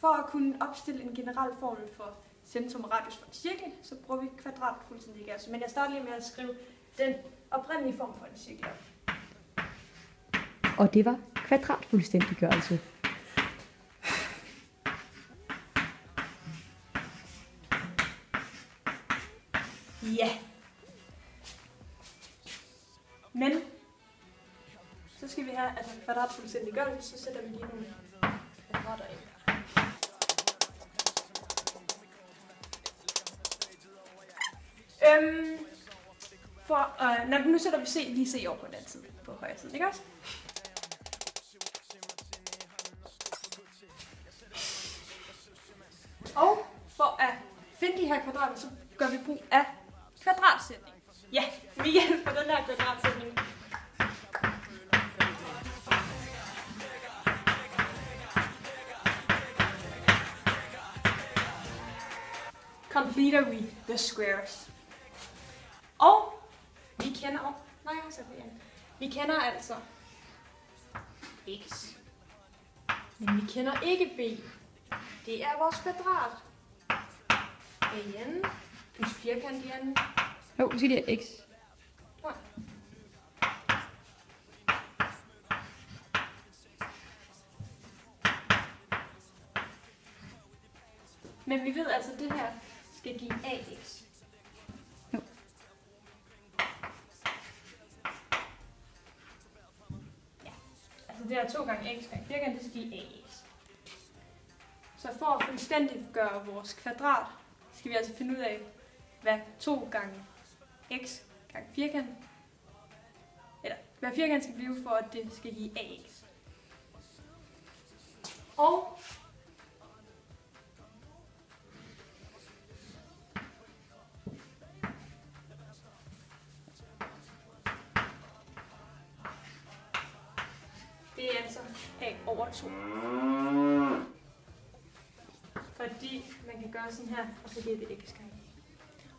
For at kunne opstille en generel formel for centrum og radius for en cirkel, så bruger vi kvadratfuldstændiggørelse. Men jeg starter lige med at skrive den oprindelige form for en cirkel. Og det var kvadratfuldstændiggørelse. Ja. Men så skal vi have kvadratfuldstændiggørelse, så sætter vi lige nogle kvadrater ind. Nu sætter vi lige C over på den side, på højre side, ikke også? Og for at finde de her kvadrater, så gør vi brug af kvadratsætning. Ja, vi hjælper den her kvadratsætning. Completer we the squares. Og vi kender vi kender altså x. Men vi kender ikke b. Det er vores kvadrat. an plus firkant i anden. Jo, vi skal lige have x. Ja. Men vi ved altså, at det her skal give ax. Jo. Ja, altså det er 2 gange x gange firkant, det skal give ax. Så for at fuldstændiggøre vores kvadrat, skal vi altså finde ud af, hvad 2 gange x gange firkant, eller hvad firkant skal blive, for at det skal give ax. Og det er altså a over 2. Fordi man kan gøre sådan her, og så giver det x gange.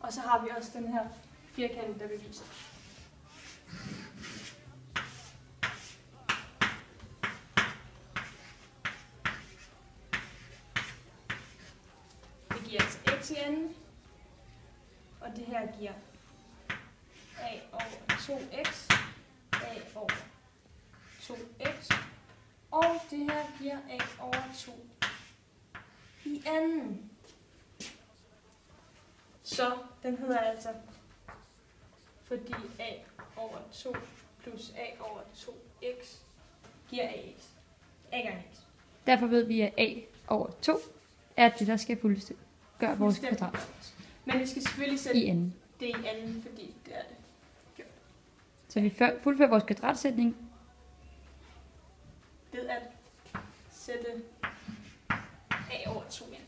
Og så har vi også den her firkant, der beviser. Det giver altså x i anden, og det her giver a over 2x, a over 2x, og det her giver a over 2 i anden. Så den hedder altså, fordi a over 2 plus a over 2x giver ax. A gange x. Derfor ved vi, at a over 2 er det, der skal gøre vores kvadrat. Men vi skal selvfølgelig sætte i anden. Det i anden, fordi det er det. Gjort. Så vi fuldfører vores kvadratsætning ved at sætte a over 2 ind.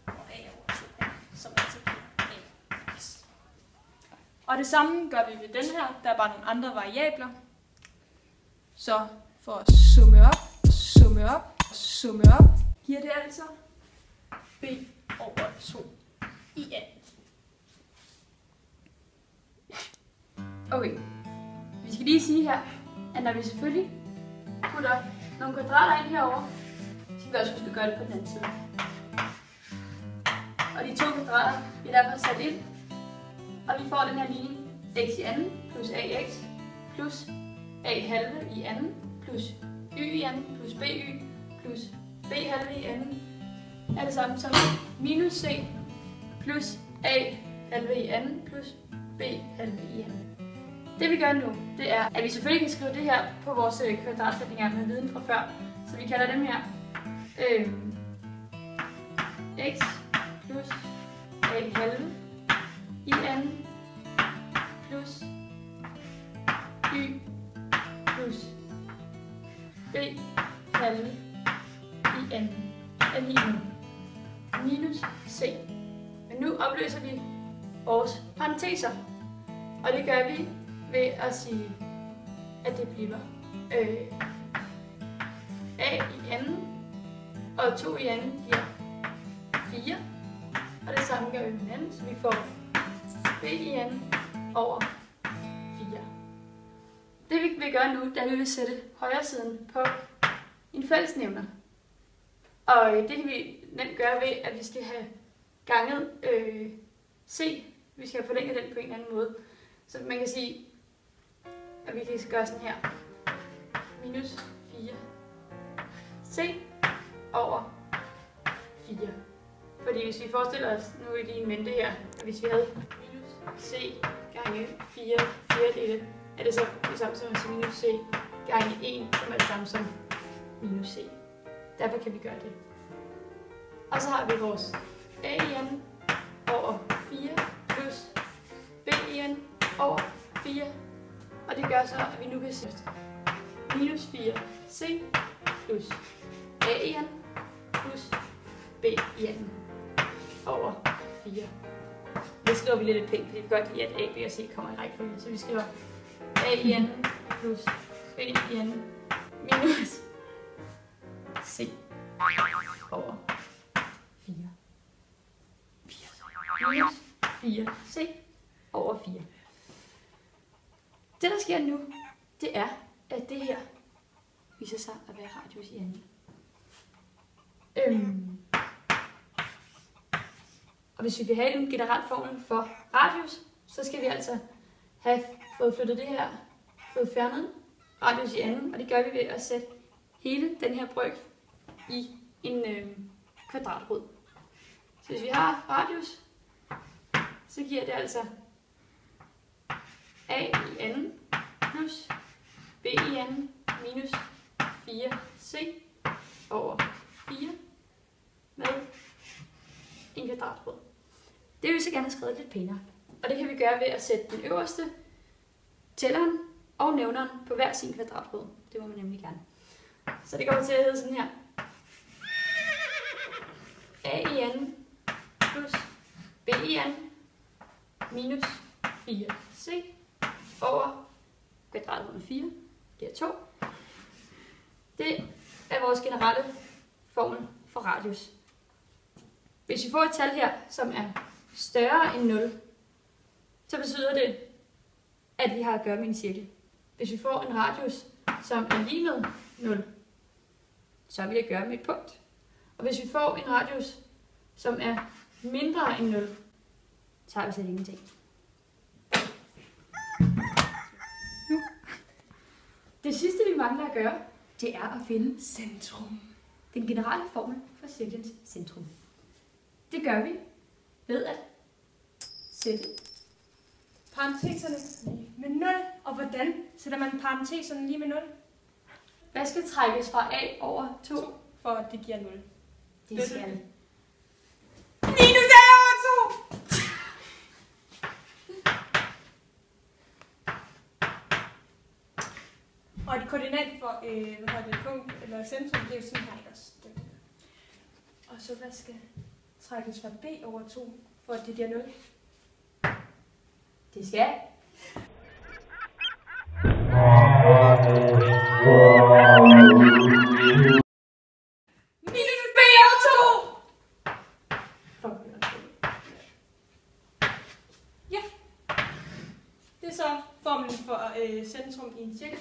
Og a over 2 ind, som altså giver ax. Og det samme gør vi ved den her. Der er bare nogle andre variabler. Så for at summe op, giver det altså b over 2 i anden. Okay, vi skal lige sige her, at når vi selvfølgelig putter nogle kvadrater ind herover, så skal vi også huske at gøre det på den anden side. Og de 2 kvadrater bliver derfor sat ind, og vi får den her linje x i anden plus ax plus a halve i anden plus y i anden plus by plus b halve i anden er det samme som minus c plus a halve i anden plus b halve i anden. Det vi gør nu, det er, at vi selvfølgelig kan skrive det her på vores kvadratsætninger med viden fra før. Så vi kalder dem her x plus a halve i anden plus y plus b halve i anden er lige nu minus c. Men nu opløser vi vores parenteser, og det gør vi ved at sige, at det bliver a i anden, og 2 i anden giver 4. Og det samme gør vi med den anden, så vi får b i anden over 4. Det vi vil gøre nu, det er, at vi vil sætte højre siden på en fællesnævner. Og det kan vi nemt gøre ved, at vi skal have ganget C. Vi skal have forlænget den på en eller anden måde. Så man kan sige, at vi kan gøre sådan her. Minus 4 C over 4. Fordi hvis vi forestiller os, nu er lige en mente her, at hvis vi havde minus C gange 4 fjerdedele, er det så det samme som at sige minus C gange 1, som er det samme som minus C. Derfor kan vi gøre det. Og så har vi vores A i n over 4 plus B i n over 4. Og det gør så, at vi nu kan sætte minus 4 C plus A i n plus B i n over 4. Det skriver vi lidt pænt, fordi vi godt lide, at A, B og C kommer i rækkefølge. Så vi skriver A i n plus B i n minus C over 4. Minus 4C over 4. Det, der sker nu, det er, at det her viser sig at være radius i anden. Og hvis vi vil have en generel formel for radius, så skal vi altså have fået flyttet det her, fået fjernet radius i anden, og det gør vi ved at sætte hele den her bryg i en kvadratrod. Så hvis vi har radius, så giver det altså A i anden plus B i anden minus 4C over 4 med en kvadratrod. Det vil vi så gerne have skrevet lidt pænere. Og det kan vi gøre ved at sætte den øverste, tælleren og nævneren på hver sin kvadratrod. Det må man nemlig gerne. Så det kommer til at hedde sådan her. A i anden plus B i anden minus 4C over kvadratroden 4. Det er 2. Det er vores generelle formel for radius. Hvis vi får et tal her, som er større end 0, så betyder det, at vi har at gøre med en cirkel. Hvis vi får en radius, som er lige med 0, så har vi at gøre med et punkt. Og hvis vi får en radius, som er mindre end 0, så har vi slet ingenting. Det sidste, vi mangler at gøre, det er at finde centrum. Den generelle formel for cirklens centrum. Det gør vi ved at sætte parenteserne lige med 0. Og hvordan sætter man parenteserne lige med 0? Hvad skal trækkes fra A over 2? For at det giver 0. Det skal minus A over 2! Og et koordinat for punkt eller centrum, det er jo sådan her, ikke også? Og så hvad skal trækkes fra B over 2, for at det giver 0? Det skal minus B over 2! Ja. Det er så formlen for centrum i en cirkel.